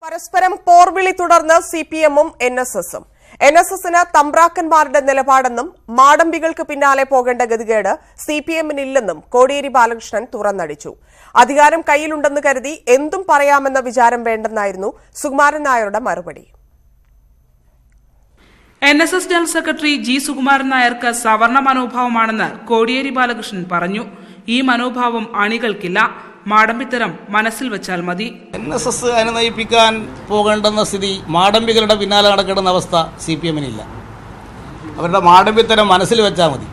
പരസ്പരം പോർവിളി തുടർന്ന് സിപിഎമ്മും എൻഎസ്എസും. എൻഎസ്എസിന് തമ്പ്രാക്കന്മാരുടെ നിലപാടെന്നും മാടമ്പികൾക്ക് പിന്നാലെ പോകേണ്ട ഗതികേട് സിപിഎമ്മിനില്ലെന്നും കോടിയേരി ബാലകൃഷ്ണൻ തുറന്നടിച്ചു. അധികാരം കയ്യിലുണ്ടെന്ന് കരുതി എന്തും പറയാമെന്ന വിചാരം വേണ്ടെന്നായിരുന്നു സുകുമാരൻ നായരുടെ മറുപടി. NSS general secretary G Sukumaran നായർക്ക് സവർണ മനോഭാവമാണെന്ന് കോടിയേരി ബാലകൃഷ്ണൻ പറഞ്ഞു. ഈ മനോഭാവം അണികൾക്കില്ല. മാടമ്പിത്തരം മനസ്സിൽ വെച്ചാൽ മതി. എൻഎസ്എസ് അനുനയിപ്പിക്കാൻ പോകേണ്ടെന്ന സ്ഥിതി മാടമ്പികളുടെ പിന്നാലെ നടക്കേണ്ടുന്ന അവസ്ഥ സിപിഎമ്മിനില്ല. അവരുടെ മാടമ്പിത്തരം മനസ്സിൽ വെച്ചാൽ മതി.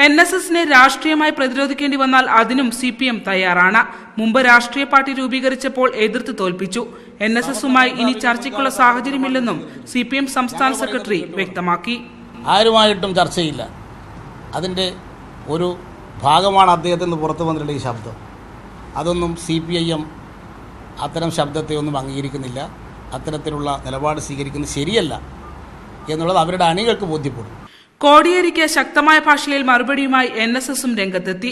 എൻഎസ്എസിനെ രാഷ്ട്രീയമായി പ്രതിരോധിക്കേണ്ടി വന്നാൽ അതിനും സിപിഎം തയ്യാറാണ്. മുമ്പ് രാഷ്ട്രീയ പാർട്ടി രൂപീകരിച്ചപ്പോൾ എതിർത്ത് തോൽപ്പിച്ചു. എൻഎസ്എസുമായി ഇനി ചർച്ചയ്ക്കുള്ള സാഹചര്യമില്ലെന്നും സിപിഎം സംസ്ഥാന സെക്രട്ടറി വ്യക്തമാക്കി. ആരുമായിട്ടും ചർച്ചയില്ല. അതിൻ്റെ ഒരു ഭാഗമാണ് അദ്ദേഹത്തിന് പുറത്തു വന്നിട്ടുള്ള ഈ ശബ്ദം. അതൊന്നും CPIM അത്തരം ശബ്ദത്തെ ഒന്നും അംഗീകരിക്കുന്നില്ല. അത്തരത്തിലുള്ള നിലപാട് സ്വീകരിക്കുന്നത് ശരിയല്ല എന്നുള്ളത് അവരുടെ അണികൾക്ക് ബോധ്യപ്പെടും. കോടിയേരിക്ക് ശക്തമായ ഭാഷയിൽ മറുപടിയുമായി എൻഎസ്എസും രംഗത്തെത്തി.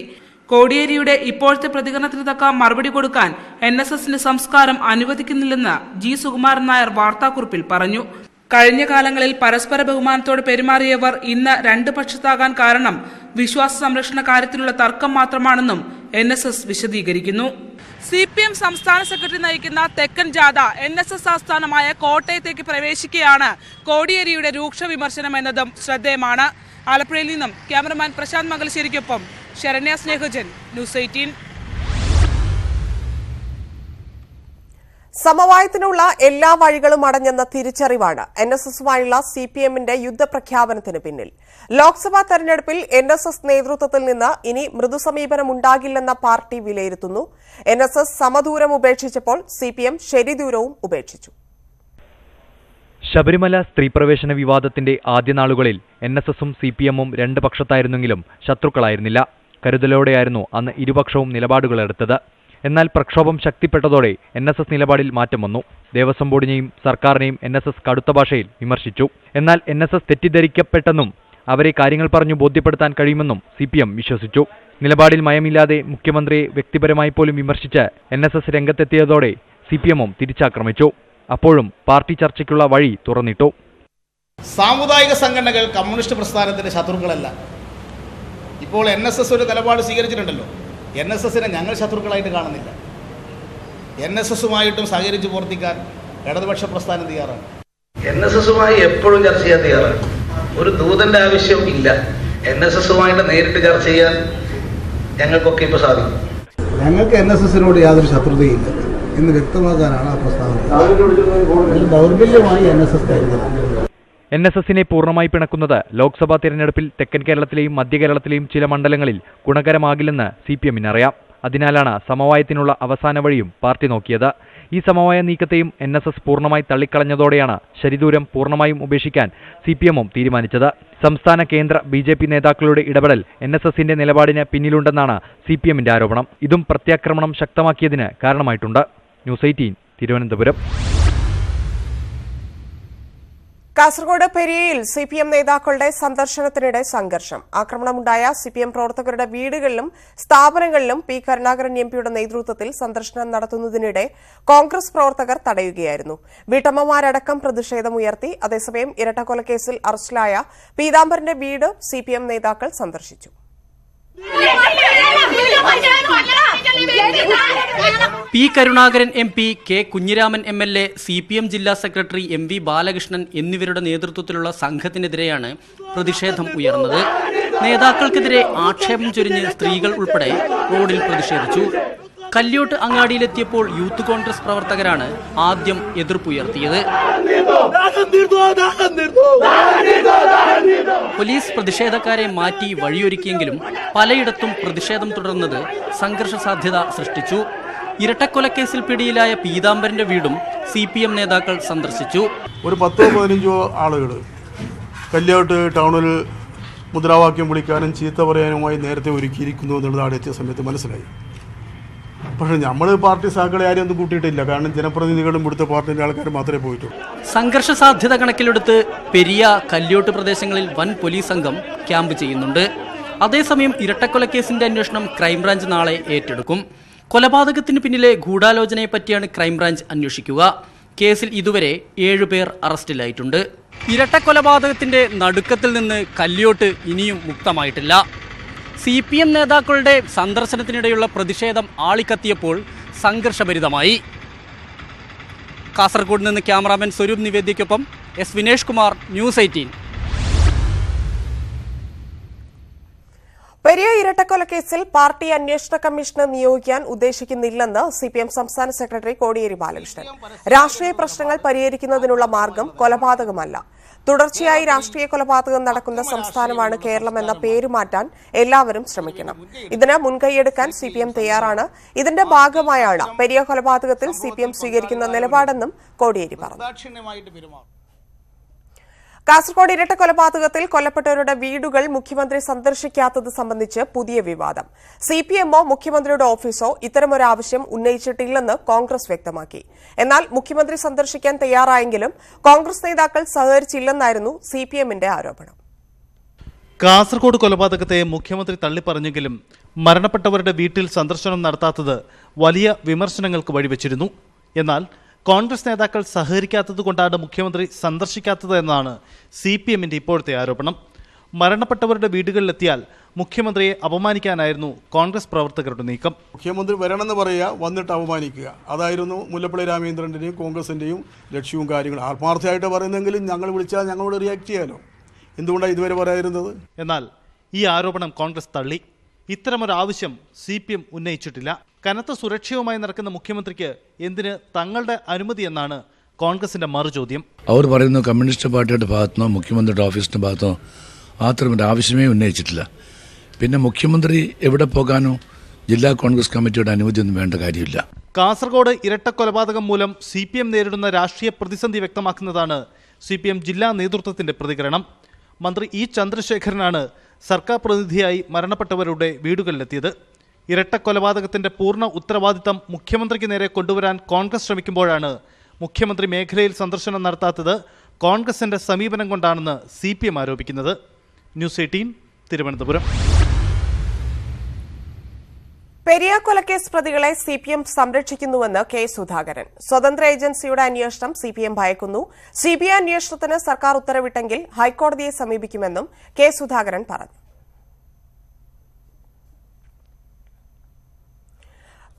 കോടിയേരിയുടെ ഇപ്പോഴത്തെ പ്രതികരണത്തിന് തക്ക മറുപടി കൊടുക്കാൻ എൻഎസ്എസിന്റെ സംസ്കാരം അനുവദിക്കുന്നില്ലെന്ന് ജി സുകുമാരൻ നായർ വാർത്താക്കുറിപ്പിൽ പറഞ്ഞു. കഴിഞ്ഞ കാലങ്ങളിൽ പരസ്പര ബഹുമാനത്തോടെ പെരുമാറിയവർ ഇന്ന് രണ്ട് പക്ഷത്താകാൻ കാരണം വിശ്വാസ സംരക്ഷണ കാര്യത്തിലുള്ള തർക്കം മാത്രമാണെന്നും എൻഎസ്എസ് വിശദീകരിക്കുന്നു. സിപിഎം സംസ്ഥാന സെക്രട്ടറി നയിക്കുന്ന തെക്കൻ ജാഥ എൻഎസ്എസ് ആസ്ഥാനമായ കോട്ടയത്തേക്ക് പ്രവേശിക്കുകയാണ്. കോടിയേരിയുടെ രൂക്ഷ വിമർശനം എന്നതും ശ്രദ്ധേയമാണ്. ആലപ്പുഴയിൽ നിന്നും ക്യാമറമാൻ പ്രശാന്ത് മംഗലശ്ശേരിക്കൊപ്പം ശരണ്യ സ്നേഹജൻ, ന്യൂസ് 18. സമവായത്തിനുള്ള എല്ലാ വഴികളും അടഞ്ഞെന്ന തിരിച്ചറിവാണ് എൻഎസ്എസുമായുള്ള സിപിഎമ്മിന്റെ യുദ്ധപ്രഖ്യാപനത്തിന് പിന്നിൽ. ലോക്സഭാ തെരഞ്ഞെടുപ്പിൽ എൻഎസ്എസ് നേതൃത്വത്തിൽ നിന്ന് ഇനി മൃദുസമീപനമുണ്ടാകില്ലെന്ന പാർട്ടി വിലയിരുത്തുന്നു. എൻഎസ്എസ് സമദൂരം ഉപേക്ഷിച്ചപ്പോൾ സിപിഎം ശരിദൂരവും ഉപേക്ഷിച്ചു. ശബരിമല സ്ത്രീപ്രവേശന വിവാദത്തിന്റെ ആദ്യ നാളുകളിൽ എൻഎസ്എസും സിപിഎമ്മും രണ്ട് പക്ഷത്തായിരുന്നെങ്കിലും ശത്രുക്കളായിരുന്നില്ല. കരുതലോടെയായിരുന്നു അന്ന് ഇരുപക്ഷവും നിലപാടുകളെടുത്തത്. എന്നാൽ പ്രക്ഷോഭം ശക്തിപ്പെട്ടതോടെ എൻഎസ്എസ് നിലപാടിൽ മാറ്റം വന്നു. ദേവസ്വം ബോർഡിനെയും സർക്കാരിനെയും എൻഎസ്എസ് കടുത്ത ഭാഷയിൽ വിമർശിച്ചു. എന്നാൽ എൻഎസ്എസ് തെറ്റിദ്ധരിക്കപ്പെട്ടെന്നും അവരെ കാര്യങ്ങൾ പറഞ്ഞു ബോധ്യപ്പെടുത്താൻ കഴിയുമെന്നും സിപിഎം വിശ്വസിച്ചു. നിലപാടിൽ മയമില്ലാതെ മുഖ്യമന്ത്രിയെ വ്യക്തിപരമായി പോലും വിമർശിച്ച് എൻഎസ്എസ് രംഗത്തെത്തിയതോടെ സിപിഎമ്മും തിരിച്ചാക്രമിച്ചു. അപ്പോഴും പാർട്ടി ചർച്ചയ്ക്കുള്ള വഴി തുറന്നിട്ടു. സാമുദായിക സംഘടനകൾ കമ്മ്യൂണിസ്റ്റ് പ്രസ്ഥാനത്തിന്റെ ശത്രുക്കളല്ല. ഇപ്പോൾ എൻഎസ്എസ് ഒരു നിലപാട് സ്വീകരിച്ചിട്ടുണ്ടല്ലോ. എൻഎസ്എസിനെ ഞങ്ങൾ ശത്രുക്കളായിട്ട് കാണുന്നില്ല. എൻഎസ്എസുമായിട്ടും സഹകരിച്ച് പ്രവർത്തിക്കാൻ ഇടതുപക്ഷ പ്രസ്ഥാനം തയ്യാറാണ്. എൻഎസ്എസുമായി എപ്പോഴും ചർച്ച ചെയ്യാൻ തയ്യാറാണ്. ഒരു ദൂതന്റെ ആവശ്യം ഇല്ല. എൻഎസ്എസുമായിട്ട് നേരിട്ട് ചർച്ച ചെയ്യാൻ ഞങ്ങൾക്കൊക്കെ ഇപ്പോൾ സാധിക്കും. ഞങ്ങൾക്ക് എൻഎസ്എസിനോട് യാതൊരു ശത്രുതയില്ല എന്ന് വ്യക്തമാക്കാനാണ് ആ പ്രസ്താവന. ദൗർബല്യമായി എൻഎസ്എസ് കരുതുന്നത്. എൻഎസ്എസിനെ പൂർണ്ണമായി പിണക്കുന്നത് ലോക്സഭാ തിരഞ്ഞെടുപ്പിൽ തെക്കൻ കേരളത്തിലെയും മധ്യ കേരളത്തിലെയും ചില മണ്ഡലങ്ങളിൽ ഗുണകരമാകില്ലെന്ന് സിപിഎമ്മിനറിയാം. അതിനാലാണ് സമവായത്തിനുള്ള അവസാന വഴിയും പാർട്ടി നോക്കിയത്. ഈ സമവായ നീക്കത്തെയും എൻഎസ്എസ് പൂർണ്ണമായി തള്ളിക്കളഞ്ഞതോടെയാണ് ശരിദൂരം പൂർണ്ണമായും ഉപേക്ഷിക്കാൻ സിപിഎമ്മും തീരുമാനിച്ചത്. സംസ്ഥാന കേന്ദ്ര ബിജെപി നേതാക്കളുടെ ഇടപെടൽ എൻഎസ്എസിന്റെ നിലപാടിന് പിന്നിലുണ്ടെന്നാണ് സിപിഎമ്മിന്റെ ആരോപണം. ഇതും പ്രത്യാക്രമണം ശക്തമാക്കിയതിന് കാരണമായിട്ടുണ്ട്. ന്യൂസ് 18 തിരുവനന്തപുരം. കാസർഗോഡ് പെരിയയിൽ സിപിഎം നേതാക്കളുടെ സന്ദർശനത്തിനിടെ സംഘർഷം. ആക്രമണമുണ്ടായ സിപിഎം പ്രവർത്തകരുടെ വീടുകളിലും സ്ഥാപനങ്ങളിലും പി കരുണാകരൻ എംപിയുടെ നേതൃത്വത്തിൽ സന്ദർശനം നടത്തുന്നതിനിടെ കോൺഗ്രസ് പ്രവർത്തകർ തടയുകയായിരുന്നു. വീട്ടമ്മമാരടക്കം പ്രതിഷേധമുയർത്തി. അതേസമയം ഇരട്ടക്കൊലക്കേസിൽ അറസ്റ്റിലായ പീതാംബരന്റെ വീട് സിപിഎം നേതാക്കൾ സന്ദർശിച്ചു. P Karunakaran MP, K Kunhiraman MLA, CPM ജില്ലാ സെക്രട്ടറി MV ബാലകൃഷ്ണൻ എന്നിവരുടെ നേതൃത്വത്തിലുള്ള സംഘത്തിനെതിരെയാണ് പ്രതിഷേധം ഉയർന്നത്. നേതാക്കൾക്കെതിരെ ആക്ഷേപം ചൊരിഞ്ഞ് സ്ത്രീകൾ ഉൾപ്പെടെ റോഡിൽ പ്രതിഷേധിച്ചു. കല്യോട്ട് അങ്ങാടിയിലെത്തിയപ്പോൾ യൂത്ത് കോൺഗ്രസ് പ്രവർത്തകരാണ് ആദ്യം എതിർപ്പുയർത്തിയത്. പോലീസ് പ്രതിഷേധക്കാരെ മാറ്റി വഴിയൊരുക്കിയെങ്കിലും പലയിടത്തും പ്രതിഷേധം തുടർന്നത് സംഘർഷ സാധ്യത സൃഷ്ടിച്ചു. ഇരട്ടക്കൊലക്കേസിൽ പിടിയിലായ പീതാംബരന്റെ വീടും CPM നേതാക്കൾ സന്ദർശിച്ചു. ഒരു 10-15 ആളുകൾ കല്യോട്ട് ടൗണിൽ മുദ്രാവാക്യം വിളിക്കാനും ചീത്ത പറയാനുമായി നേരത്തെ ഒരുക്കിയിരിക്കുന്നു എന്നുള്ളത് അവിടെ എത്തിയ സമയത്ത് മനസ്സിലായി. പക്ഷേ നമ്മൾ പാർട്ടി സഹകളെ ആരും ഒന്നും കൂട്ടിയിട്ടില്ല. കാരണം ജനപ്രതിനിധികളും ഇവിടുത്തെ പാർട്ടിയുടെ ആൾക്കാർ മാത്രമേ പോയിട്ടുള്ളൂ. സംഘർഷ സാധ്യത കണക്കിലെടുത്ത് പെരിയ, കല്യോട്ട് പ്രദേശങ്ങളിൽ വൻ പോലീസ് സംഘം ക്യാമ്പ് ചെയ്യുന്നുണ്ട്. അതേസമയം ഇരട്ടക്കൊലക്കേസിന്റെ അന്വേഷണം ക്രൈംബ്രാഞ്ച് നാളെ ഏറ്റെടുക്കും. കൊലപാതകത്തിന് പിന്നിലെ ഗൂഢാലോചനയെപ്പറ്റിയാണ് ക്രൈംബ്രാഞ്ച് അന്വേഷിക്കുക. കേസിൽ ഇതുവരെ 7 പേർ അറസ്റ്റിലായിട്ടുണ്ട്. ഇരട്ടക്കൊലപാതകത്തിന്റെ നടുക്കത്തിൽ നിന്ന് കല്യോട്ട് ഇനിയും മുക്തമായിട്ടില്ല. CPM നേതാക്കളുടെ സന്ദർശനത്തിനിടെയുള്ള പ്രതിഷേധം ആളിക്കത്തിയപ്പോൾ സംഘർഷഭരിതമായി. കാസർഗോഡ് നിന്ന് ക്യാമറാമാൻ സ്വരൂപ് നിവേദ്യയ്ക്കൊപ്പം S. വിനേഷ് കുമാർ, ന്യൂസ് 18. പെരിയ ഇരട്ടക്കൊലക്കേസിൽ പാർട്ടി അന്വേഷണ കമ്മീഷനെ നിയോഗിക്കാൻ ഉദ്ദേശിക്കുന്നില്ലെന്ന് CPM സംസ്ഥാന സെക്രട്ടറി കോടിയേരി ബാലകൃഷ്ണൻ. രാഷ്ട്രീയ പ്രശ്നങ്ങൾ പരിഹരിക്കുന്നതിനുള്ള മാർഗം കൊലപാതകമല്ല. തുടർച്ചയായി രാഷ്ട്രീയ കൊലപാതകം നടക്കുന്ന സംസ്ഥാനമാണ് കേരളം എന്ന പേര് മാറ്റാൻ എല്ലാവരും ശ്രമിക്കണം. ഇതിന് മുൻകൈയെടുക്കാൻ CPM തയ്യാറാണ്. ഇതിന്റെ ഭാഗമായാണ് പെരിയ കൊലപാതകത്തിൽ CPM സ്വീകരിക്കുന്ന നിലപാടെന്നും കോടിയേരി പറഞ്ഞു. കാസർഗോഡ് ഇരട്ട കൊലപാതകത്തിൽ കൊല്ലപ്പെട്ടവരുടെ വീടുകൾ മുഖ്യമന്ത്രി സന്ദർശിക്കാത്തത് സംബന്ധിച്ച് പുതിയ വിവാദം. CPMO മുഖ്യമന്ത്രിയുടെ ഓഫീസോ ഇത്തരമൊരു ആവശ്യം ഉന്നയിച്ചിട്ടില്ലെന്ന് കോൺഗ്രസ് വ്യക്തമാക്കി. എന്നാൽ മുഖ്യമന്ത്രി സന്ദർശിക്കാൻ തയ്യാറായെങ്കിലും കോൺഗ്രസ് നേതാക്കൾ സഹകരിച്ചില്ലെന്നായിരുന്നു CPMന്റെ ആരോപണം. കാസർഗോഡ് കൊലപാതകത്തെ മുഖ്യമന്ത്രി തള്ളിപ്പറഞ്ഞെങ്കിലും മരണപ്പെട്ടവരുടെ വീട്ടിൽ സന്ദർശനം നടത്താത്തത് വലിയ വിമർശനങ്ങൾക്ക് വഴിവെച്ചിരുന്നു. എന്നാൽ കോൺഗ്രസ് നേതാക്കൾ സഹകരിക്കാത്തതുകൊണ്ടാണ് മുഖ്യമന്ത്രി സന്ദർശിക്കാത്തത് എന്നാണ് CPMന്റെ ഇപ്പോഴത്തെ ആരോപണം. മരണപ്പെട്ടവരുടെ വീടുകളിലെത്തിയാൽ മുഖ്യമന്ത്രിയെ അപമാനിക്കാനായിരുന്നു കോൺഗ്രസ് പ്രവർത്തകരുടെ നീക്കം. മുഖ്യമന്ത്രി വരണമെന്ന് പറയുക, വന്നിട്ട് അപമാനിക്കുക, അതായിരുന്നു മുല്ലപ്പള്ളി രാമചന്ദ്രൻ്റെയും കോൺഗ്രസിൻ്റെയും ലക്ഷ്യവും കാര്യങ്ങളും. ആത്മാർത്ഥമായിട്ട് പറയുന്നെങ്കിലും ഞങ്ങൾ വിളിച്ചാൽ ഞങ്ങളോട് റിയാക്ട് ചെയ്യാലോ. എന്തുകൊണ്ടാണ് ഇതുവരെ പറയാതിരുന്നത്? എന്നാൽ ഈ ആരോപണം കോൺഗ്രസ് തള്ളി. ഇത്തരമൊരാവശ്യം CPM ഉന്നയിച്ചിട്ടില്ല. കനത്ത സുരക്ഷയുമായി നടക്കുന്ന മുഖ്യമന്ത്രിക്ക് എന്തിന് തങ്ങളുടെ അനുമതി എന്നാണ് കോൺഗ്രസിന്റെ മറുചോദ്യം. അവർ പറയുന്നു കമ്മ്യൂണിസ്റ്റ് പാർട്ടിയുടെ ഭാഗത്തുനിന്നോ മുഖ്യമന്ത്രിയുടെ ഓഫീസിന്റെ ഭാഗത്തുനിന്നോ അത്തരമൊരു ആവശ്യമേ ഉന്നയിച്ചിട്ടില്ല. പിന്നെ മുഖ്യമന്ത്രി എവിടെ പോകാനോ ജില്ലാ കോൺഗ്രസ് കമ്മിറ്റിയുടെ അനുമതിയൊന്നും വേണ്ട കാര്യമില്ല. കാസർഗോഡ് ഇരട്ടക്കൊലപാതകം മൂലം CPM നേരിടുന്ന രാഷ്ട്രീയ പ്രതിസന്ധി വ്യക്തമാക്കുന്നതാണ് CPM ജില്ലാ നേതൃത്വത്തിന്റെ പ്രതികരണം. മന്ത്രി E. ചന്ദ്രശേഖരനാണ് സർക്കാർ പ്രതിനിധിയായി മരണപ്പെട്ടവരുടെ വീടുകളിലെത്തിയത്. ഇരട്ടക്കൊലപാതകത്തിന്റെ പൂർണ്ണ ഉത്തരവാദിത്തം മുഖ്യമന്ത്രിക്ക് നേരെ കൊണ്ടുവരാൻ കോൺഗ്രസ് ശ്രമിക്കുമ്പോഴാണ് മുഖ്യമന്ത്രി മേഖലയിൽ സന്ദർശനം നടത്താത്തത് കോൺഗ്രസിന്റെ സമീപനം കൊണ്ടാണെന്ന് CPM ആരോപിക്കുന്നത്. ന്യൂസ് 18 തിരുവനന്തപുരം. പെരിയ കൊലക്കേസ് പ്രതികളെ CPM സംരക്ഷിക്കുന്നുവെന്ന് K. സുധാകരൻ. സ്വതന്ത്ര ഏജൻസിയുടെ അന്വേഷണം CPM ഭയക്കുന്നു. CBI അന്വേഷണത്തിന് സർക്കാർ ഉത്തരവിട്ടെങ്കിൽ ഹൈക്കോടതിയെ സമീപിക്കുമെന്നും K. സുധാകരൻ പറഞ്ഞു.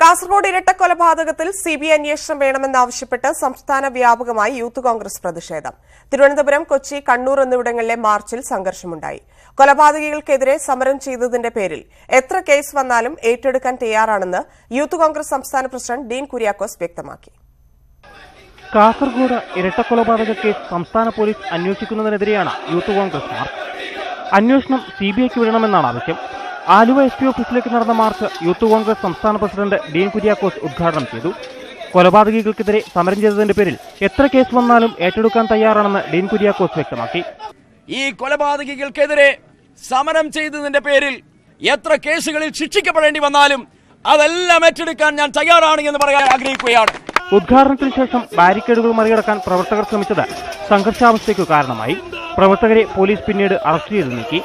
കാസർഗോഡ് ഇരട്ടക്കൊലപാതകത്തിൽ CBI അന്വേഷണം വേണമെന്നാവശ്യപ്പെട്ട് സംസ്ഥാന വ്യാപകമായി യൂത്ത് കോൺഗ്രസ് പ്രതിഷേധം. തിരുവനന്തപുരം, കൊച്ചി, കണ്ണൂർ എന്നിവിടങ്ങളിലെ മാർച്ചിൽ സംഘർഷമുണ്ടായി. കൊലപാതകികൾക്കെതിരെ സമരം ചെയ്തതിന്റെ പേരിൽ എത്ര കേസ് വന്നാലും ഏറ്റെടുക്കാൻ തയ്യാറാണെന്ന് യൂത്ത് കോൺഗ്രസ് സംസ്ഥാന പ്രസിഡന്റ് ഡീൻ കുര്യാക്കോസ് വ്യക്തമാക്കി. കാസർഗോഡ് ഇരട്ടക്കൊലപാതക കേസ് സംസ്ഥാന പോലീസ് അന്വേഷിക്കുന്നതിനെതിരെയാണ് യൂത്ത് കോൺഗ്രസ് മാർച്ച്. അന്വേഷണം CBIക്ക് വിടണമെന്നാണ് ആവശ്യം. ആലുവ SP ഓഫീസിലേക്ക് നടന്ന മാർച്ച് യൂത്ത് കോൺഗ്രസ് സംസ്ഥാന പ്രസിഡന്റ് ഡീൻ കുര്യാക്കോസ് ഉദ്ഘാടനം ചെയ്തു. കൊലപാതകികൾക്കെതിരെ സമരം ചെയ്തതിന്റെ പേരിൽ എത്ര കേസ് വന്നാലും ഏറ്റെടുക്കാൻ തയ്യാറാണെന്ന് ഡീൻ കുര്യാക്കോസ് വ്യക്തമാക്കി. ഈ കൊലപാതകികൾക്കെതിരെ സമരം ചെയ്തതിന്റെ പേരിൽ എത്ര കേസുകളിൽ ശിക്ഷിക്കപ്പെടേണ്ടി വന്നാലും അതെല്ലാം ഏറ്റെടുക്കാൻ ഞാൻ തയ്യാറാണ് എന്ന് പറയാൻ ആഗ്രഹിക്കുകയാണ്. ഉദ്ഘാടനത്തിന് ശേഷം ബാരിക്കേഡുകൾ മറികടക്കാൻ പ്രവർത്തകർ ശ്രമിച്ചത് സംഘർഷാവസ്ഥയ്ക്ക് കാരണമായി. പ്രവർത്തകരെ പോലീസ് പിന്നീട് അറസ്റ്റ് ചെയ്ത് നീക്കി.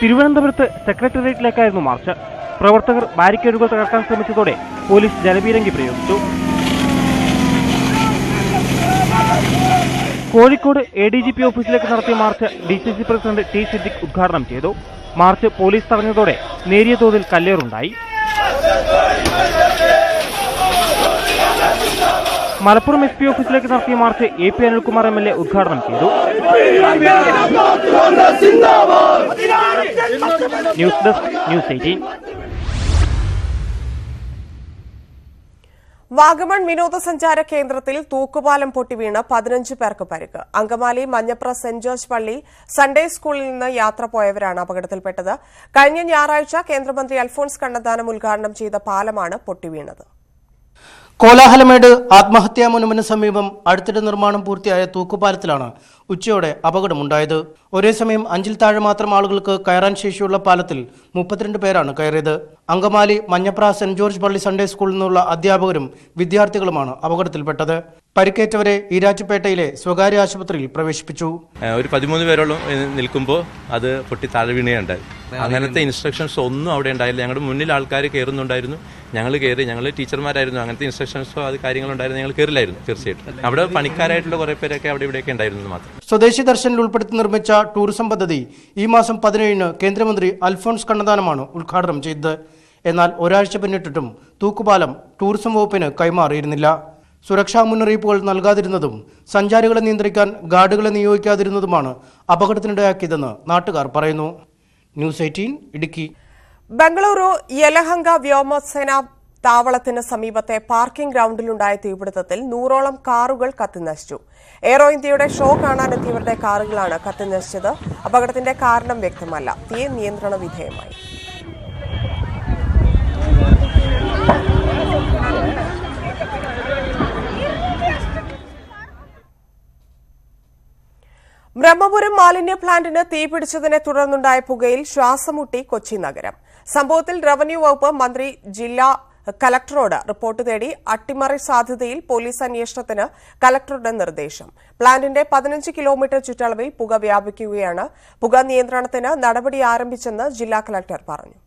തിരുവനന്തപുരത്ത് സെക്രട്ടേറിയറ്റിലേക്കായിരുന്നു മാർച്ച്. പ്രവർത്തകർ ബാരിക്കേഡുകൾ തകർക്കാൻ ശ്രമിച്ചതോടെ പോലീസ് ജലപീരങ്കി പ്രയോഗിച്ചു. കോഴിക്കോട് ADGP ഓഫീസിലേക്ക് നടത്തിയ March DCC president T. Siddique ഉദ്ഘാടനം ചെയ്തു. മാർച്ച് പോലീസ് തടഞ്ഞതോടെ നേരിയ തോതിൽ കല്ലേറുണ്ടായി. മലപ്പുറം SP ഓഫീസിലേക്ക് നടത്തിയ മാർച്ച് AP അനിൽകുമാർ MLA ഉദ്ഘാടനം ചെയ്തു. News desk news 18. വാഗമൺ വിനോദസഞ്ചാര കേന്ദ്രത്തിൽ തൂക്കുപാലം പൊട്ടിവീണ് 15 പേർക്ക് പരിക്ക്. അങ്കമാലി മഞ്ഞപ്ര സെന്റ് ജോർജ് പള്ളി സൺഡേ സ്കൂളിൽ നിന്ന് യാത്ര പോയവരാണ് അപകടത്തിൽപ്പെട്ടത്. കഴിഞ്ഞ ഞായറാഴ്ച കേന്ദ്രമന്ത്രി അൽഫോൺസ് കണ്ണന്താനം ഉദ്ഘാടനം ചെയ്ത പാലമാണ് പൊട്ടിവീണത്. കോലാഹലമേട് ആത്മഹത്യാ മുനമ്പിന് സമീപം അടുത്തിടെ നിർമ്മാണം പൂർത്തിയായ തൂക്കുപാലത്തിലാണ് ഉച്ചയോടെ അപകടമുണ്ടായത്. ഒരേ സമയം 5-ൽ താഴെ മാത്രം ആളുകൾക്ക് കയറാൻ ശേഷിയുള്ള പാലത്തിൽ 32 പേരാണ് കയറിയത്. അങ്കമാലി മഞ്ഞപ്ര സെന്റ് ജോർജ് പള്ളി സൺഡേ സ്കൂളിൽ നിന്നുള്ള അധ്യാപകരും വിദ്യാർത്ഥികളുമാണ് അപകടത്തിൽപ്പെട്ടത്. പരിക്കേറ്റവരെ ഈരാറ്റുപേട്ടയിലെ സ്വകാര്യ ആശുപത്രിയിൽ പ്രവേശിപ്പിച്ചു. ഒരു 13 പേരോളം നിൽക്കുമ്പോൾ അത് പൊട്ടി താഴെ വീണുകയുണ്ടായി. അങ്ങനത്തെ ഇൻസ്ട്രക്ഷൻസ് ഒന്നും അവിടെ ഉണ്ടായില്ല. ഞങ്ങളുടെ മുന്നിൽ ആൾക്കാർ കയറുന്നുണ്ടായിരുന്നു, ഞങ്ങൾ കയറി, ഞങ്ങൾ ടീച്ചർമാരായിരുന്നു. അങ്ങനത്തെ ഇൻസ്ട്രക്ഷൻസോ അത് കാര്യങ്ങളുണ്ടായിരുന്നു, ഞങ്ങൾ കയറില്ലായിരുന്നു. തീർച്ചയായിട്ടും അവിടെ പണിക്കാരായിട്ടുള്ള കുറെ പേരൊക്കെ അവിടെ ഇവിടെയൊക്കെ ഉണ്ടായിരുന്നു മാത്രം. സ്വദേശി ദർശനിൽ ഉൾപ്പെടുത്തി നിർമ്മിച്ച ടൂറിസം പദ്ധതി ഈ മാസം 17-ന് കേന്ദ്രമന്ത്രി അൽഫോൺസ് കണ്ണന്താനമാണ് ഉദ്ഘാടനം ചെയ്തത്. എന്നാൽ ഒരാഴ്ച പിന്നിട്ടിട്ടും തൂക്കുപാലം ടൂറിസം വകുപ്പിന് കൈമാറിയിരുന്നില്ല. സുരക്ഷാ മുന്നറിയിപ്പുകൾ നൽകാതിരുന്നതും സഞ്ചാരികളെ നിയന്ത്രിക്കാൻ ഗാർഡുകളെ നിയോഗിക്കാതിരുന്നതുമാണ് അപകടത്തിനിടയാക്കിയതെന്ന് നാട്ടുകാർ പറയുന്നു. ന്യൂസ് 18 ഇടുക്കി. ബംഗളൂരു യലഹങ്ക വ്യോമസേനാ താവളത്തിന് സമീപത്തെ പാർക്കിംഗ് ഗ്രൌണ്ടിലുണ്ടായ തീപിടുത്തത്തിൽ 100ഓളം കാറുകൾ കത്തിനശിച്ചു. എയ്റോ ഇന്ത്യയുടെ ഷോ കാണാനെത്തിയവരുടെ കാറുകളാണ് കത്തിനശിച്ചത്. അപകടത്തിന്റെ കാരണം വ്യക്തമല്ല. തീ നിയന്ത്രണ വിധേയമായി. ബ്രഹ്മപുരം മാലിന്യ പ്ലാന്റിന് തീപിടിച്ചതിനെ തുടർന്നുണ്ടായ പുകയിൽ ശ്വാസമുട്ടി കൊച്ചി നഗരം. സംഭവത്തിൽ റവന്യൂ വകുപ്പ് മന്ത്രി ജില്ലാ കലക്ടറോട് റിപ്പോർട്ട് തേടി. അട്ടിമറി സാധ്യതയിൽ പോലീസ് അന്വേഷണത്തിന് കലക്ടറുടെ നിർദ്ദേശം. പ്ലാന്റിന്റെ 15 കിലോമീറ്റർ ചുറ്റളവിൽ പുക വ്യാപിക്കുകയാണ്. പുക നിയന്ത്രണത്തിന് നടപടി ആരംഭിച്ചെന്ന് ജില്ലാ കലക്ടർ പറഞ്ഞു.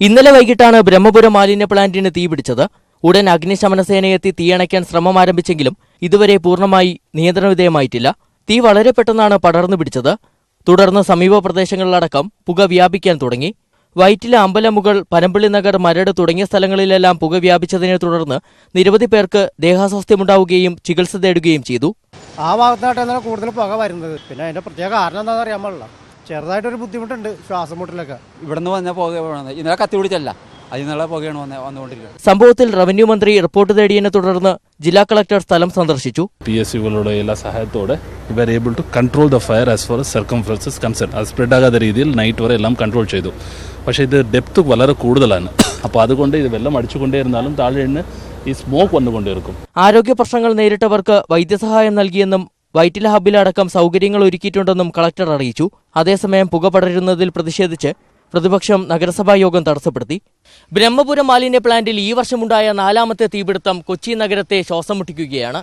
ഇന്നലെ വൈകിട്ടാണ് ബ്രഹ്മപുരം മാലിന്യ പ്ലാന്റിന് തീപിടിച്ചത്. ഉടൻ അഗ്നിശമന സേനയെത്തി തീയണയ്ക്കാൻ ശ്രമം ആരംഭിച്ചെങ്കിലും ഇതുവരെ പൂർണ്ണമായി നിയന്ത്രണ വിധേയമായിട്ടില്ല. തീ വളരെ പെട്ടെന്നാണ് പടർന്നു പിടിച്ചത്. തുടർന്ന് സമീപ പ്രദേശങ്ങളിലടക്കം പുക വ്യാപിക്കാൻ തുടങ്ങി. വൈറ്റില, അമ്പലമുകൾ, പനമ്പള്ളി നഗർ, മരട് തുടങ്ങിയ സ്ഥലങ്ങളിലെല്ലാം പുക വ്യാപിച്ചതിനെ തുടർന്ന് നിരവധി പേർക്ക് ദേഹാസ്വാസ്ഥ്യമുണ്ടാവുകയും ചികിത്സ തേടുകയും ചെയ്തു. ആ ഭാഗത്തായിട്ടാണ് കൂടുതൽ പുക വരുന്നത്. പിന്നെ അതിന്റെ പ്രത്യേക കാരണം എന്താണെന്ന് അറിയാൻ പാടില്ല. ചെറുതായിട്ടൊരു ബുദ്ധിമുട്ടുണ്ട് ശ്വാസം മുട്ടലൊക്കെ. ഇവിടുന്ന് വന്ന പുക ഇന്നലെ കത്തി പിടിച്ചല്ല, അതിനുള്ള പുകയാണ് വന്നുകൊണ്ടിരിക്കുന്നത്. സംഭവത്തിൽ റവന്യൂ മന്ത്രി റിപ്പോർട്ട് തേടിയതിനെ തുടർന്ന് ജില്ലാ കളക്ടർ സ്ഥലം സന്ദർശിച്ചു. PSUകളുടെ എല്ലാ സഹായത്തോടെ ഇവർ able to control the fire as far circumstances concern. അത് സ്പ്രെഡ് ആകാത്ത രീതിയിൽ നൈറ്റ് വരെ എല്ലാം കൺട്രോൾ ചെയ്തു. പക്ഷേ ഇത് ഡെപ്ത് വളരെ കൂടുതലാണ്. അപ്പോൾ അതുകൊണ്ട് ഇത് വെള്ളം അടിച്ചുകൊണ്ടേയിരുന്നാലും താഴെ നിന്ന് ഈ സ്മോക്ക് വന്നുകൊണ്ടേയിരിക്കും. ആരോഗ്യ പ്രശ്നങ്ങൾ നേരിട്ടവർക്ക് വൈദ്യസഹായം നൽകിയെന്നും വൈറ്റില ഹബ്ബിലടക്കം സൗകര്യങ്ങൾ ഒരുക്കിയിട്ടുണ്ടെന്നും കളക്ടർ അറിയിച്ചു. അതേസമയം പുക പടരുന്നതിൽ പ്രതിഷേധിച്ച് പ്രതിപക്ഷം നഗരസഭാ യോഗം തടസ്സപ്പെടുത്തി. ബ്രഹ്മപുരം മാലിന്യ പ്ലാന്റിൽ ഈ വർഷമുണ്ടായ 4ാമത്തെ തീപിടുത്തം കൊച്ചി നഗരത്തെ ശ്വാസം മുട്ടിക്കുകയാണ്.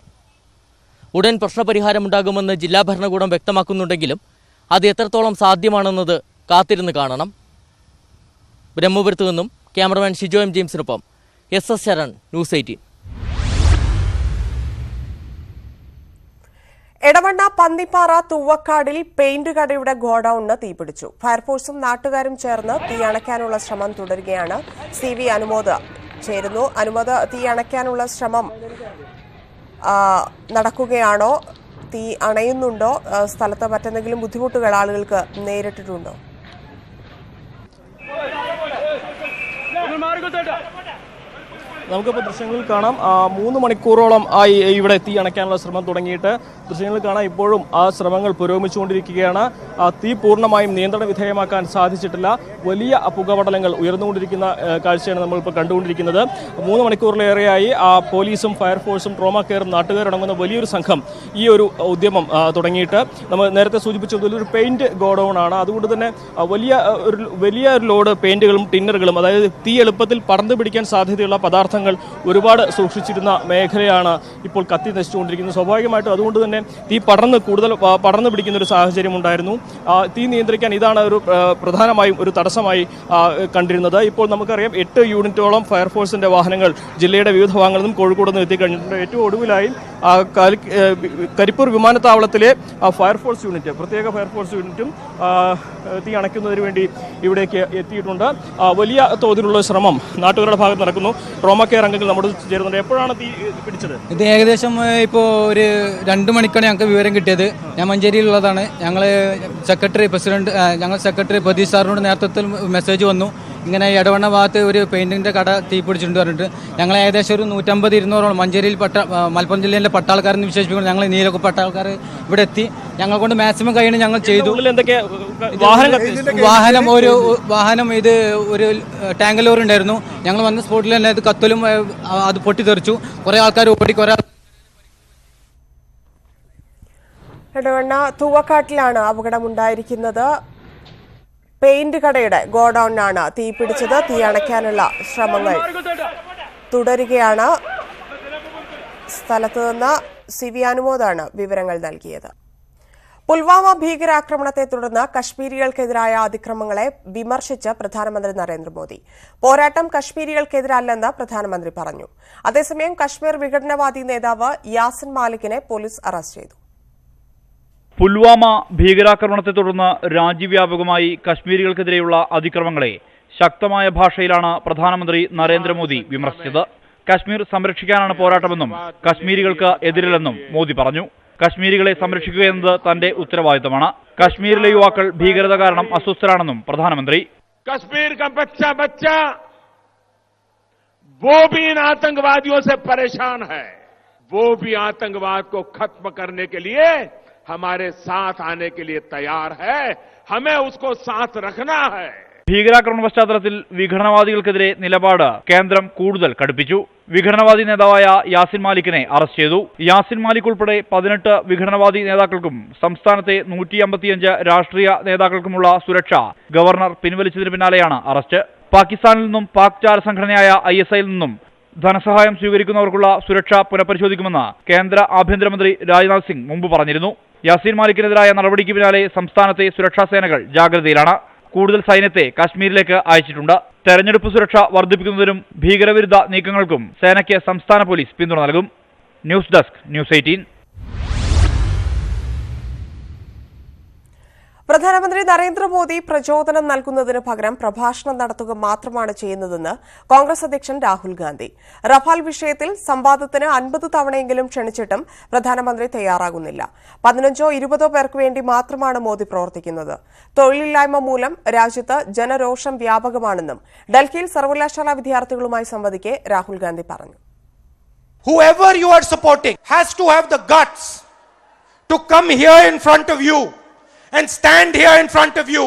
ഉടൻ പ്രശ്നപരിഹാരമുണ്ടാകുമെന്ന് ജില്ലാ ഭരണകൂടം വ്യക്തമാക്കുന്നുണ്ടെങ്കിലും അത് എത്രത്തോളം സാധ്യമാണെന്നത് കാത്തിരുന്ന് കാണണം. ബ്രഹ്മപുരത്തു നിന്നും ക്യാമറമാൻ ഷിജോ എം ജെയിംസിനൊപ്പം SS ശരൺ, ന്യൂസ് 18. എടവണ്ണ പന്നിപ്പാറ തൂവക്കാടിൽ പെയിന്റ് കടയുടെ ഗോഡൌണിന് തീപിടിച്ചു. ഫയർഫോഴ്സും നാട്ടുകാരും ചേർന്ന് തീ അണയ്ക്കാനുള്ള ശ്രമം തുടരുകയാണ്. CV അനുമോദ് ചേരുന്നു. അനുമോദ്, തീ അണയ്ക്കാനുള്ള ശ്രമം നടക്കുകയാണോ? തീ അണയുന്നുണ്ടോ? സ്ഥലത്ത് മറ്റെന്തെങ്കിലും ബുദ്ധിമുട്ടുകൾ ആളുകൾക്ക് നേരിട്ടിട്ടുണ്ടോ? നമുക്കിപ്പോൾ ദൃശ്യങ്ങളിൽ കാണാം 3 മണിക്കൂറോളം ആയി ഇവിടെ തീ അണയ്ക്കാനുള്ള ശ്രമം തുടങ്ങിയിട്ട്. ദൃശ്യങ്ങളിൽ കാണാം ഇപ്പോഴും ആ ശ്രമങ്ങൾ പുരോഗമിച്ചുകൊണ്ടിരിക്കുകയാണ്. തീ പൂർണ്ണമായും നിയന്ത്രണ വിധേയമാക്കാൻ സാധിച്ചിട്ടില്ല. വലിയ പുകപടലങ്ങൾ ഉയർന്നുകൊണ്ടിരിക്കുന്ന കാഴ്ചയാണ് നമ്മളിപ്പോൾ കണ്ടുകൊണ്ടിരിക്കുന്നത്. 3 മണിക്കൂറിലേറെയായി പോലീസും ഫയർഫോഴ്സും ട്രോമ കെയറും നാട്ടുകാരടങ്ങുന്ന വലിയൊരു സംഘം ഈ ഒരു ഉദ്യമം തുടങ്ങിയിട്ട്. നമ്മൾ നേരത്തെ സൂചിപ്പിച്ചതുപോലെ ഒരു പെയിന്റ് ഗോഡൌൺ ആണ്. അതുകൊണ്ട് തന്നെ വലിയ ഒരു ലോഡ് പെയിന്റുകളും ടിന്നറുകളും, അതായത് തീ എളുപ്പത്തിൽ പടർന്നു പിടിക്കാൻ സാധ്യതയുള്ള പദാർത്ഥങ്ങൾ ഒരുപാട് സൂക്ഷിച്ചിരുന്ന മേഖലയാണ് ഇപ്പോൾ കത്തി നശിച്ചുകൊണ്ടിരിക്കുന്നത്. സ്വാഭാവികമായിട്ടും അതുകൊണ്ട് തന്നെ തീ പടർന്നു പിടിക്കുന്ന ഒരു സാഹചര്യം ഉണ്ടായിരുന്നു. തീ നിയന്ത്രിക്കാൻ ഇതാണ് ഒരു പ്രധാനമായും ഒരു തടസ്സമായി കണ്ടിരുന്നത്. ഇപ്പോൾ നമുക്കറിയാം 8 യൂണിറ്റോളം ഫയർഫോഴ്സിന്റെ വാഹനങ്ങൾ ജില്ലയുടെ വിവിധ ഭാഗങ്ങളിൽ നിന്നും കോഴിക്കോട് നിന്ന് എത്തിക്കഴിഞ്ഞിട്ടുണ്ട്. ഏറ്റവും ഒടുവിലായി കരിപ്പൂർ വിമാനത്താവളത്തിലെ ഫയർഫോഴ്സ് യൂണിറ്റ്, പ്രത്യേക ഫയർഫോഴ്സ് യൂണിറ്റും തീ അണയ്ക്കുന്നതിന് വേണ്ടി ഇവിടേക്ക് എത്തിയിട്ടുണ്ട്. വലിയ തോതിലുള്ള ശ്രമം നാട്ടുകാരുടെ ഭാഗത്ത് നടക്കുന്നു. ട്രോമ കെയർ അംഗങ്ങൾ നമ്മുടെ ചേരുന്നുണ്ട്. എപ്പോഴാണ് തീ പിടിച്ചത്? ഇത് ഏകദേശം ഇപ്പോൾ ഒരു 2 മണിക്കാണ് ഞങ്ങൾക്ക് വിവരം കിട്ടിയത്. ഞാൻ മഞ്ചേരിയിലുള്ളതാണ്. ഞങ്ങൾ സെക്രട്ടറി പ്രതീഷ് സാറിനോട് നേതൃത്വത്തിൽ മെസ്സേജ് വന്നു. ഇങ്ങനെ ഇടവണ്ണ ഭാഗത്ത് ഒരു പെയിൻറ്റിൻ്റെ കട തീപിടിച്ചിട്ടുണ്ട് പറഞ്ഞിട്ട് ഞങ്ങൾ ഏകദേശം ഒരു 150-200 മഞ്ചേരിയിൽ മലപ്പുറം ജില്ലയിലെ പട്ടാൾക്കാരെന്ന് വിശേഷിപ്പിക്കുന്നു. ഞങ്ങൾ നീലൊക്കെ പട്ടാൾക്കാർ ഇവിടെ എത്തി ഞങ്ങൾ കൊണ്ട് മാക്സിമം കഴിയണം ഞങ്ങൾ ചെയ്തു. വാഹനം ഇത് ഒരു ടാങ്ക് ലോറി ഉണ്ടായിരുന്നു. ഞങ്ങൾ വന്ന സ്പോട്ടിൽ തന്നെ ഇത് കത്തലും അത് പൊട്ടിത്തെറിച്ചു. കുറേ ആൾക്കാർ ഓടി, കുറേ ഇടവണ്ണ തൂവക്കാട്ടിലാണ് അപകടമുണ്ടായിരിക്കുന്നത്. പെയിന്റ് കടയുടെ ഗോഡൌണിനാണ് തീ പിടിച്ചത്. തീ അണയ്ക്കാനുള്ള ശ്രമങ്ങൾ തുടരുകയാണ്. സ്ഥലത്ത് നിന്ന് CV അനുമോദാണ് വിവരങ്ങൾ നൽകിയത്. പുൽവാമ ഭീകരാക്രമണത്തെ തുടർന്ന് കശ്മീരികൾക്കെതിരായ അതിക്രമങ്ങളെ വിമർശിച്ച് പ്രധാനമന്ത്രി നരേന്ദ്രമോദി. പോരാട്ടം കശ്മീരികൾക്കെതിരല്ലെന്ന് പ്രധാനമന്ത്രി പറഞ്ഞു. അതേസമയം കശ്മീർ വിഘടനവാദി നേതാവ് യാസിൻ മാലിക്കിനെ പോലീസ് അറസ്റ്റ് ചെയ്തു. പുൽവാമ ഭീകരാക്രമണത്തെ തുടർന്ന് രാജ്യവ്യാപകമായി കശ്മീരികൾക്കെതിരെയുള്ള അതിക്രമങ്ങളെ ശക്തമായ ഭാഷയിലാണ് പ്രധാനമന്ത്രി നരേന്ദ്രമോദി വിമർശിച്ചത്. കശ്മീർ സംരക്ഷിക്കാനാണ് പോരാട്ടമെന്നും കശ്മീരികൾക്ക് എതിരല്ലെന്നും മോദി പറഞ്ഞു. കശ്മീരികളെ സംരക്ഷിക്കുക എന്നത് തന്റെ ഉത്തരവാദിത്തമാണ്. കശ്മീരിലെ യുവാക്കൾ ഭീകരത കാരണം അസ്വസ്ഥരാണെന്നും പ്രധാനമന്ത്രി. कश्मीर का बच्चा बच्चा वो भी इन आतंकवादियों से परेशान है. वो भी आतंकवाद को खत्म करने के लिए हमारे साथ आने के लिए तैयार है. हमें उसको साथ रखना है. ഭീകരാക്രമണ പശ്ചാത്തലത്തിൽ വിഘടനവാദികൾക്കെതിരെ നിലപാട് കേന്ദ്രം കൂടുതൽ കടുപ്പിച്ചു. വിഘടനവാദി നേതാവായ യാസിൻ മാലിക്കിനെ അറസ്റ്റ് ചെയ്തു. യാസിൻ മാലിക് ഉൾപ്പെടെ 18 വിഘടനവാദി നേതാക്കൾക്കും സംസ്ഥാനത്തെ 155 രാഷ്ട്രീയ നേതാക്കൾക്കുമുള്ള സുരക്ഷ ഗവർണർ പിൻവലിച്ചതിന് പിന്നാലെയാണ് അറസ്റ്റ്. പാകിസ്ഥാനിൽ നിന്നും പാക് ചാര സംഘടനയായ ISIൽ നിന്നും ധനസഹായം സ്വീകരിക്കുന്നവർക്കുള്ള സുരക്ഷ പുനഃപരിശോധിക്കുമെന്ന് കേന്ദ്ര ആഭ്യന്തരമന്ത്രി രാജ്നാഥ് സിംഗ് മുമ്പ് പറഞ്ഞിരുന്നു. യാസിൻ മാലിക്കിനെതിരായ നടപടിക്ക് പിന്നാലെ സംസ്ഥാനത്തെ സുരക്ഷാ സേനകൾ ജാഗ്രതയിലാണ്. കൂടുതൽ സൈന്യത്തെ കാശ്മീരിലേക്ക് അയച്ചിട്ടുണ്ട്. തെരഞ്ഞെടുപ്പ് സുരക്ഷ വർദ്ധിപ്പിക്കുന്നതിനും ഭീകരവിരുദ്ധ നീക്കങ്ങൾക്കും സേനയ്ക്ക് സംസ്ഥാന പോലീസ് പിന്തുണ നൽകും. News desk, news 18. പ്രധാനമന്ത്രി നരേന്ദ്രമോദി പ്രചോദനം നൽകുന്നതിന് പകരം പ്രഭാഷണം നടത്തുക മാത്രമാണ് ചെയ്യുന്നതെന്ന് കോൺഗ്രസ് അധ്യക്ഷൻ രാഹുൽ ഗാന്ധി. റഫാൽ വിഷയത്തിൽ സംവാദത്തിന് 50 തവണയെങ്കിലും ക്ഷണിച്ചിട്ടും പ്രധാനമന്ത്രി തയ്യാറാകുന്നില്ല. 15-20 പേർക്ക് വേണ്ടി മാത്രമാണ് മോദി പ്രവർത്തിക്കുന്നത്. തൊഴിലില്ലായ്മ മൂലം രാജ്യത്ത് ജനരോഷം വ്യാപകമാണെന്നും ഡൽഹിയിൽ സർവകലാശാല വിദ്യാർത്ഥികളുമായി സംവദിക്കെ രാഹുൽ ഗാന്ധി പറഞ്ഞു. Whoever you are supporting has to have the guts to come here in front of you and stand here in front of you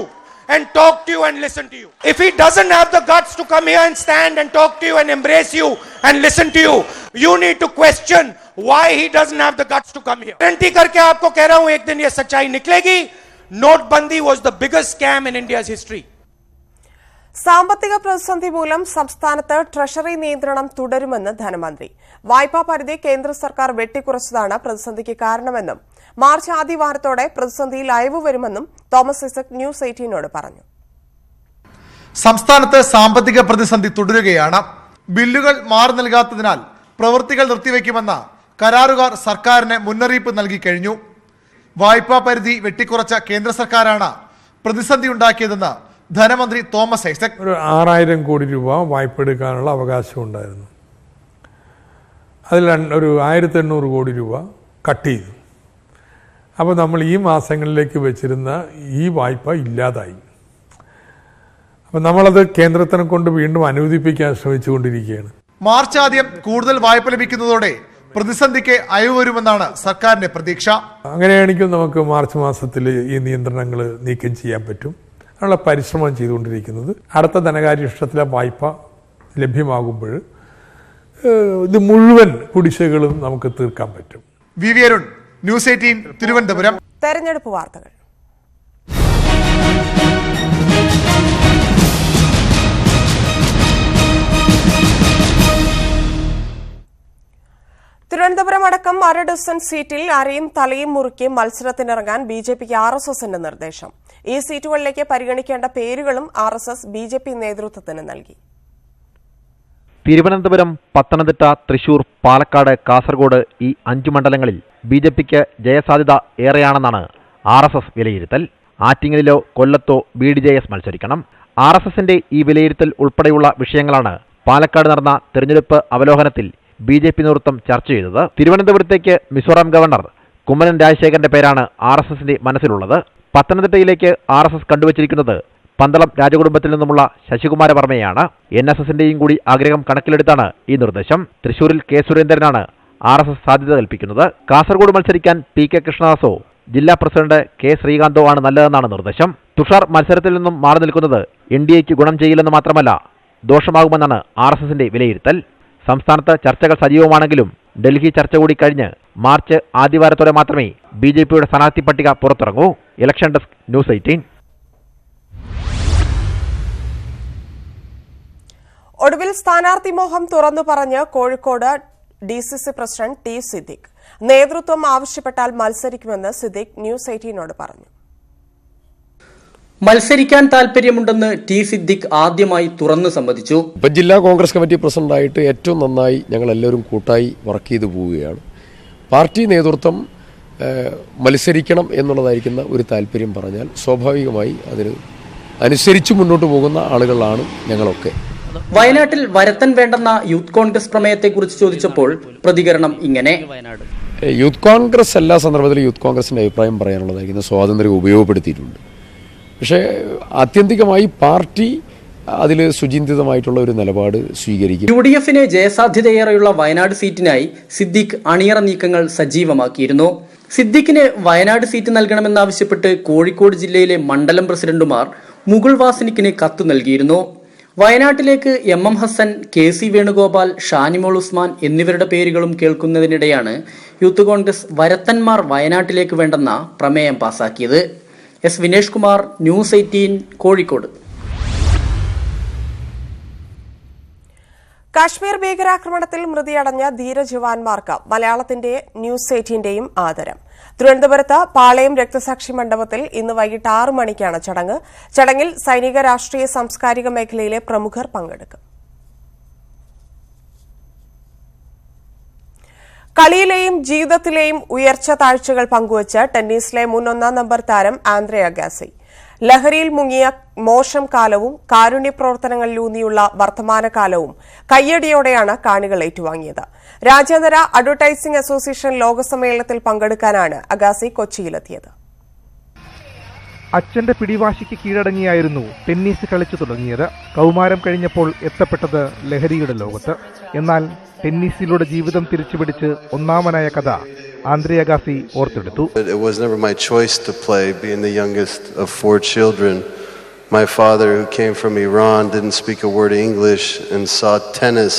and talk to you and listen to you. If he doesn't have the guts to come here and stand and talk to you and embrace you and listen to you, you need to question why he doesn't have the guts to come here. Guarantee karke aapko keh raha hu ek din ye sachai niklegi. Notebandi was the biggest scam in India's history. സാമ്പത്തിക പ്രതിസന്ധി മൂലം സംസ്ഥാനത്ത് treasury നിയന്ത്രണം തുടരുമെന്ന് ധനമന്ത്രി. വായ്പാ പരിധി കേന്ദ്ര സർക്കാർ വെട്ടിക്കുറച്ചതാണ് പ്രതിസന്ധിക്ക് കാരണമെന്നും മാർച്ച് ആദ്യവാരത്തോടെ പ്രതിസന്ധിയിൽ അയവ് വരുമെന്നും തോമസ് ഐസക് ന്യൂസ് 18നോട് പറഞ്ഞു. സംസ്ഥാനത്ത് സാമ്പത്തിക പ്രതിസന്ധി തുടരുകയാണ്. ബില്ലുകൾ മാറി നൽകാത്തതിനാൽ പ്രവൃത്തികൾ നിർത്തിവെക്കുമെന്ന കരാറുകാർ സർക്കാരിന് മുന്നറിയിപ്പ് നൽകി കഴിഞ്ഞു. വായ്പാ പരിധി വെട്ടിക്കുറച്ച കേന്ദ്ര സർക്കാരാണ് പ്രതിസന്ധി ഉണ്ടാക്കിയതെന്ന് ധനമന്ത്രി തോമസ് ഐസക്. ഒരു 6000 കോടി രൂപ വായ്പ എടുക്കാനുള്ള അവകാശം ഉണ്ടായിരുന്നു. അതിൽ ഒരു 1800 കോടി രൂപ കട്ട് ചെയ്തു. അപ്പോൾ നമ്മൾ ഈ മാസങ്ങളിലേക്ക് വെച്ചിരുന്ന ഈ വായ്പ ഇല്ലാതായി. അപ്പം നമ്മളത് കേന്ദ്രത്തിനെ കൊണ്ട് വീണ്ടും അനുവദിപ്പിക്കാൻ ശ്രമിച്ചുകൊണ്ടിരിക്കുകയാണ്. മാർച്ച് ആദ്യം കൂടുതൽ വായ്പ ലഭിക്കുന്നതോടെ പ്രതിസന്ധിക്ക് അയവ് വരുമെന്നാണ് സർക്കാരിന്റെ പ്രതീക്ഷ. അങ്ങനെയാണെങ്കിൽ നമുക്ക് മാർച്ച് മാസത്തിൽ ഈ നിയന്ത്രണങ്ങൾ നീക്കം ചെയ്യാൻ പറ്റും. അതിനുള്ള പരിശ്രമം ചെയ്തുകൊണ്ടിരിക്കുന്നത്. അടുത്ത ധനകാര്യ വായ്പ ലഭ്യമാകുമ്പോൾ ഇത് മുഴുവൻ കുടിശ്ശികകളും നമുക്ക് തീർക്കാൻ പറ്റും. V Arun, news 18, Thiruvananthapuram. തെരഞ്ഞെടുപ്പ് വാർത്തകൾ. തിരുവനന്തപുരം അടക്കം 1/2 ഡസൻ സീറ്റിൽ അരയും തലയും മുറുക്കി മത്സരത്തിനിറങ്ങാൻ BJPക്ക് RSSന്റെ നിർദ്ദേശം. ഈ സീറ്റുകളിലേക്ക് പരിഗണിക്കേണ്ട പേരുകളും RSS BJP നേതൃത്വത്തിന് നൽകി. തിരുവനന്തപുരം, പത്തനംതിട്ട, തൃശൂർ, പാലക്കാട്, കാസർഗോഡ് ഈ 5 മണ്ഡലങ്ങളിൽ BJPക്ക് ജയസാധ്യത ഏറെയാണെന്നാണ് RSS വിലയിരുത്തൽ. ആറ്റിങ്ങലിലോ കൊല്ലത്തോ BDJS മത്സരിക്കണം. RSSന്റെ ഈ വിലയിരുത്തൽ ഉൾപ്പെടെയുള്ള വിഷയങ്ങളാണ് പാലക്കാട് നടന്ന തെരഞ്ഞെടുപ്പ് അവലോകനത്തിൽ BJP നേതൃത്വം ചർച്ച ചെയ്തത്. തിരുവനന്തപുരത്തേക്ക് മിസോറാം ഗവർണർ കുമ്മനം രാജശേഖരന്റെ പേരാണ് RSSന്റെ മനസ്സിലുള്ളത്. പത്തനംതിട്ടയിലേക്ക് RSS കണ്ടുവച്ചിരിക്കുന്നത് പന്തളം രാജകുടുംബത്തിൽ നിന്നുമുള്ള ശശികുമാര വർമ്മയാണ്. NSSന്റെയും കൂടി ആഗ്രഹം കണക്കിലെടുത്താണ് ഈ നിർദ്ദേശം. തൃശൂരിൽ കെ സുരേന്ദ്രനാണ് RSS സാധ്യത കൽപ്പിക്കുന്നത്. കാസർഗോഡ് മത്സരിക്കാൻ PK കൃഷ്ണദാസോ ജില്ലാ പ്രസിഡന്റ് K ശ്രീകാന്തോ ആണ് നല്ലതെന്നാണ് നിർദ്ദേശം. തുഷാർ മത്സരത്തിൽ നിന്നും മാറി നിൽക്കുന്നത് NDAക്ക് ഗുണം ചെയ്യില്ലെന്ന് മാത്രമല്ല ദോഷമാകുമെന്നാണ് RSSന്റെ വിലയിരുത്തൽ. സംസ്ഥാനത്ത് ചർച്ചകൾ സജീവമാണെങ്കിലും ഡൽഹി ചർച്ച കൂടി കഴിഞ്ഞ് മാർച്ച് ആദ്യവാരത്തോടെ മാത്രമേ BJPയുടെ സ്ഥാനാർത്ഥി പട്ടിക പുറത്തിറങ്ങൂ. Election desk news 18. ഒടുവിൽ സ്ഥാനാർത്ഥി മോഹം തുറന്നു പറഞ്ഞ് Kozhikode DCC president T Siddique. നേതൃത്വം ആവശ്യപ്പെട്ടാൽ മത്സരിക്കുമെന്ന് സിദ്ദിഖ് ന്യൂസ് 18നോട് പറഞ്ഞു. മത്സരിക്കാൻ താല്പര്യമുണ്ടെന്ന് T സിദ്ദിഖ് ആദ്യമായി തുറന്നു സമ്മതിച്ചു. ഇപ്പം ജില്ലാ കോൺഗ്രസ് കമ്മിറ്റി പ്രസിഡന്റായിട്ട് ഏറ്റവും നന്നായി ഞങ്ങൾ എല്ലാവരും കൂട്ടായി വർക്ക് ചെയ്തു പോവുകയാണ്. പാർട്ടി നേതൃത്വം മത്സരിക്കണം എന്നുള്ളതായിരിക്കുന്ന ഒരു താല്പര്യം പറഞ്ഞാൽ സ്വാഭാവികമായി അതിന് അനുസരിച്ച് മുന്നോട്ട് പോകുന്ന ആളുകളാണ് ഞങ്ങളൊക്കെ. വയനാട്ടിൽ വരത്തൻ വേണ്ടെന്ന യൂത്ത് കോൺഗ്രസ് പ്രമേയത്തെക്കുറിച്ച് ചോദിച്ചപ്പോൾ പ്രതികരണം ഇങ്ങനെ: യൂത്ത് കോൺഗ്രസ് എല്ലാ സന്ദർഭത്തിലും യൂത്ത് കോൺഗ്രസിന്റെ അഭിപ്രായം പറയാനുള്ളതായിരിക്കുന്ന സ്വാതന്ത്ര്യം ഉപയോഗപ്പെടുത്തിയിട്ടുണ്ട്. പക്ഷേ ആത്യന്തികമായി പാർട്ടി അതിൽ സുചിന്തിതമായിട്ടുള്ള ഒരു നിലപാട് സ്വീകരിക്കും. UDFന് ജയസാധ്യതയേറെയുള്ള വയനാട് സീറ്റിനായി സിദ്ദിഖ് അണിയറ നീക്കങ്ങൾ സജീവമാക്കിയിരുന്നു. സിദ്ദിഖിന് വയനാട് സീറ്റ് നൽകണമെന്നാവശ്യപ്പെട്ട് കോഴിക്കോട് ജില്ലയിലെ മണ്ഡലം പ്രസിഡന്റുമാർ മുകുൾ വാസനിക്കിന് കത്ത് നൽകിയിരുന്നു. വയനാട്ടിലേക്ക് MM ഹസൻ, KC വേണുഗോപാൽ, ഷാനിമോൾ ഉസ്മാൻ എന്നിവരുടെ പേരുകളും കേൾക്കുന്നതിനിടെയാണ് യൂത്ത് കോൺഗ്രസ് വരത്തന്മാർ വയനാട്ടിലേക്ക് വേണ്ടെന്ന പ്രമേയം പാസാക്കിയത്. S Vinesh Kumar, news 18, Kozhikode. കാശ്മീർ ഭീകരാക്രമണത്തിൽ മൃതിയടഞ്ഞ ധീരജവാന്മാർക്ക് മലയാളത്തിന്റെ ന്യൂസ് 18ന്റെയും ആദരം. തിരുവനന്തപുരത്ത് പാളയം രക്തസാക്ഷി മണ്ഡപത്തിൽ ഇന്ന് വൈകിട്ട് 6 മണിക്കാണ് ചടങ്ങ്. ചടങ്ങിൽ സൈനിക, രാഷ്ട്രീയ, സാംസ്കാരിക മേഖലയിലെ പ്രമുഖർ പങ്കെടുക്കും. കളിയിലെയും ജീവിതത്തിലെയും ഉയർച്ച താഴ്ചകൾ പങ്കുവച്ച് ടെന്നീസിലെ മുൻ 1-ാം നമ്പർ താരം ആന്ദ്രെ അഗാസി. ലഹരിയിൽ മുങ്ങിയ മോശം കാലവും കാരുണ്യ പ്രവർത്തനങ്ങളിലൂന്നിയുള്ള വർത്തമാനകാലവും കയ്യടിയോടെയാണ് കാണികൾ ഏറ്റുവാങ്ങിയത്. രാജ്യാന്തര അഡ്വർടൈസിംഗ് അസോസിയേഷൻ ലോകസമ്മേളനത്തിൽ പങ്കെടുക്കാനാണ് അഗാസി കൊച്ചിയിലെത്തിയത്. അച്ഛന്റെ പിടിവാശിക്ക് കീഴടങ്ങിയായിരുന്നു ടെന്നീസ് കളിച്ചു തുടങ്ങിയത്. കൗമാരം കഴിഞ്ഞപ്പോൾ എത്തപ്പെട്ടത് ലഹരിയുടെ ലോകത്ത്. എന്നാൽ ടെന്നീസിലൂടെ ജീവിതം തിരിച്ചുപിടിച്ച് ഒന്നാമനായ കഥ ആന്ദ്രെ അഗാസി ഓർത്തെടുത്തു. It was never my choice to play, being the youngest of 4 children. My father, who came from Iran, didn't speak a word of English and saw tennis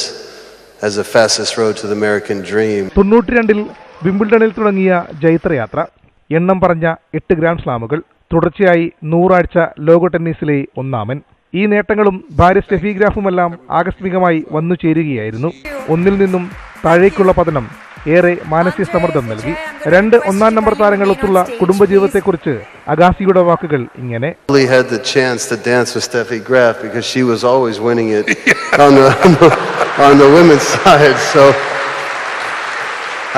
as the fastest road to the American dream. 92-ൽ വിംബിൾഡണിൽ തുടങ്ങിയ ജൈത്രയാത്ര, എണ്ണം പറഞ്ഞ 8 grand സ്ലാമുകൾ, തുടർച്ചയായി 100 ആഴ്ച ലോക ടെന്നീസിലെ ഒന്നാമൻ. ഈ നേട്ടങ്ങളും ഭാര്യ സ്റ്റെഫി ഗ്രാഫുമെല്ലാം ആകസ്മികമായി വന്നു ചേരുകയായിരുന്നു. ഒന്നിൽ നിന്നും താഴേക്കുള്ള പതനം ഏറെ മാനസിക സമ്മർദ്ദം നൽകി. 2 1-ാം നമ്പർ താരങ്ങളൊത്തുള്ള കുടുംബജീവിതത്തെക്കുറിച്ച് അഗാസിയുടെ വാക്കുകൾ ഇങ്ങനെ: I had the chance to dance with Steffi Graf because she was always winning it on the women's side, so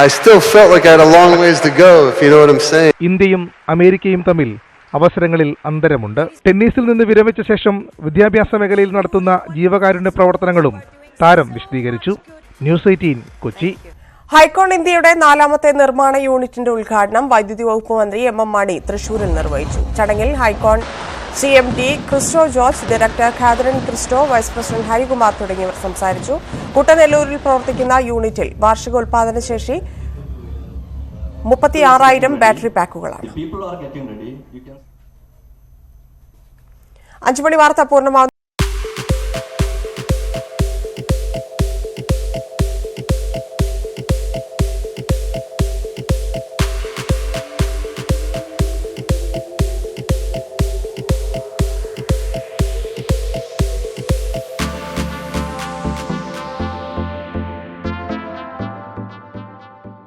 I still felt like I had a long ways to go, if you know what I'm saying. ഇന്ത്യയും അമേരിക്കയും തമ്മിൽ അവസരങ്ങളിൽ അന്തരമുണ്ട്. ടെന്നീസിൽ നിന്ന് വിരമിച്ച ശേഷം വിദ്യാഭ്യാസ മേഖലയിൽ നടത്തുന്ന ജീവകാരുണ്യ പ്രവർത്തനങ്ങളും താരം വിശദീകരിച്ചു. ന്യൂസ് 18, കൊച്ചി. ഹൈക്കോൺ ഇന്ത്യയുടെ 4ാമത്തെ നിർമ്മാണ യൂണിറ്റിന്റെ ഉദ്ഘാടനം വൈദ്യുതി വകുപ്പ് മന്ത്രി MM മണി തൃശൂരിൽ നിർവഹിച്ചു. ചടങ്ങിൽ Hykon CMD Christo George, director Catherine Christo, vice president Harikumar തുടങ്ങിയവർ സംസാരിച്ചു. കുട്ടനെല്ലൂരിൽ പ്രവർത്തിക്കുന്ന യൂണിറ്റിൽ വാർഷിക ഉൽപാദന ശേഷി 36,000 ബാറ്ററി പാക്കുകളാണ്. 5 മണി വാർത്ത പൂർണ്ണമാകുന്നു.